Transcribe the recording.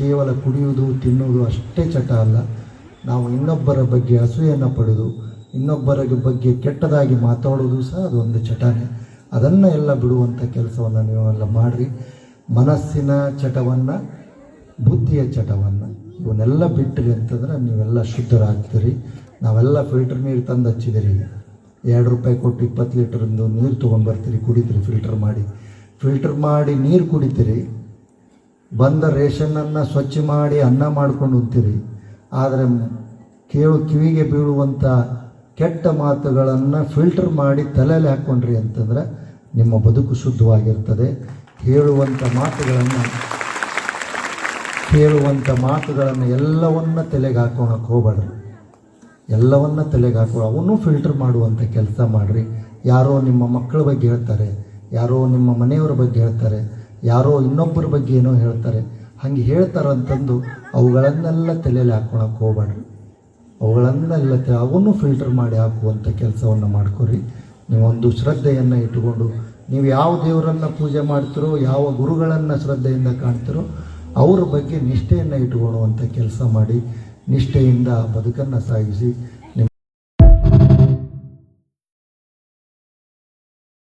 ಕೇವಲ ಕುಡಿಯುವುದು ತಿನ್ನುವುದು ಅಷ್ಟೇ ಚಟ ಅಲ್ಲ. ನಾವು ಇನ್ನೊಬ್ಬರ ಬಗ್ಗೆ ಅಸೂಯೆಯನ್ನು ಪಡೆದು ಇನ್ನೊಬ್ಬರ ಬಗ್ಗೆ ಕೆಟ್ಟದಾಗಿ ಮಾತಾಡೋದು ಸಹ ಅದೊಂದು ಚಟನೇ. ಅದನ್ನು ಎಲ್ಲ ಬಿಡುವಂಥ ಕೆಲಸವನ್ನು ನೀವೆಲ್ಲ ಮಾಡಿರಿ. ಮನಸ್ಸಿನ ಚಟವನ್ನು, ಬುದ್ಧಿಯ ಚಟವನ್ನು ಇವನ್ನೆಲ್ಲ ಬಿಟ್ಟಿರಿ ಅಂತಂದ್ರೆ ನೀವೆಲ್ಲ ಶುದ್ಧರಾಗ್ತೀರಿ. ನಾವೆಲ್ಲ ಫಿಲ್ಟರ್ ನೀರು ತಂದು ಹಚ್ಚಿದಿರಿ. 2 ರೂಪಾಯಿ ಕೊಟ್ಟು 20 ಲೀಟ್ರಿಂದು ನೀರು ತೊಗೊಂಡು ಬರ್ತೀರಿ, ಕುಡಿತೀರಿ. ಫಿಲ್ಟರ್ ಮಾಡಿ ನೀರು ಕುಡಿತೀರಿ. ಬಂದ ರೇಷನನ್ನು ಸ್ವಚ್ಛ ಮಾಡಿ ಅನ್ನ ಮಾಡ್ಕೊಂಡು ಉಣ್ತೀರಿ. ಆದರೆ ಕಿವಿಗೆ ಬೀಳುವಂಥ ಕೆಟ್ಟ ಮಾತುಗಳನ್ನು ಫಿಲ್ಟರ್ ಮಾಡಿ ತಲೆಯಲ್ಲಿ ಹಾಕ್ಕೊಂಡ್ರಿ ಅಂತಂದ್ರೆ ನಿಮ್ಮ ಬದುಕು ಶುದ್ಧವಾಗಿರ್ತದೆ. ಹೇಳುವಂಥ ಮಾತುಗಳನ್ನು ಎಲ್ಲವನ್ನ ತಲೆಗೆ ಹಾಕೋಣಕ್ಕೆ ಹೋಗ್ಬೇಡ್ರಿ. ಎಲ್ಲವನ್ನ ತಲೆಗೆ ಅವನ್ನೂ ಫಿಲ್ಟರ್ ಮಾಡುವಂಥ ಕೆಲಸ ಮಾಡಿರಿ. ಯಾರೋ ನಿಮ್ಮ ಮಕ್ಕಳ ಬಗ್ಗೆ ಹೇಳ್ತಾರೆ, ಯಾರೋ ನಿಮ್ಮ ಮನೆಯವರ ಬಗ್ಗೆ ಹೇಳ್ತಾರೆ, ಯಾರೋ ಇನ್ನೊಬ್ಬರ ಬಗ್ಗೆ ಏನೋ ಹೇಳ್ತಾರೆ. ಹಾಗೆ ಹೇಳ್ತಾರಂತಂದು ಅವುಗಳನ್ನೆಲ್ಲ ತಲೆಯಲ್ಲಿ ಹಾಕ್ಕೊಳಕ್ಕೆ ಹೋಗ್ಬೇಡ್ರಿ. ಅವುಗಳನ್ನೆಲ್ಲ ಅವನ್ನೂ ಫಿಲ್ಟರ್ ಮಾಡಿ ಹಾಕುವಂಥ ಕೆಲಸವನ್ನು ಮಾಡ್ಕೊರಿ. ನೀವೊಂದು ಶ್ರದ್ಧೆಯನ್ನು ಇಟ್ಟುಕೊಂಡು ನೀವು ಯಾವ ದೇವರನ್ನು ಪೂಜೆ ಮಾಡ್ತೀರೋ, ಯಾವ ಗುರುಗಳನ್ನು ಶ್ರದ್ಧೆಯಿಂದ ಕಾಣ್ತೀರೋ ಅವ್ರ ಬಗ್ಗೆ ನಿಷ್ಠೆಯನ್ನು ಇಟ್ಟುಕೊಳ್ಳುವಂಥ ಕೆಲಸ ಮಾಡಿ ನಿಷ್ಠೆಯಿಂದ ಬದುಕನ್ನು ಸಾಗಿಸಿ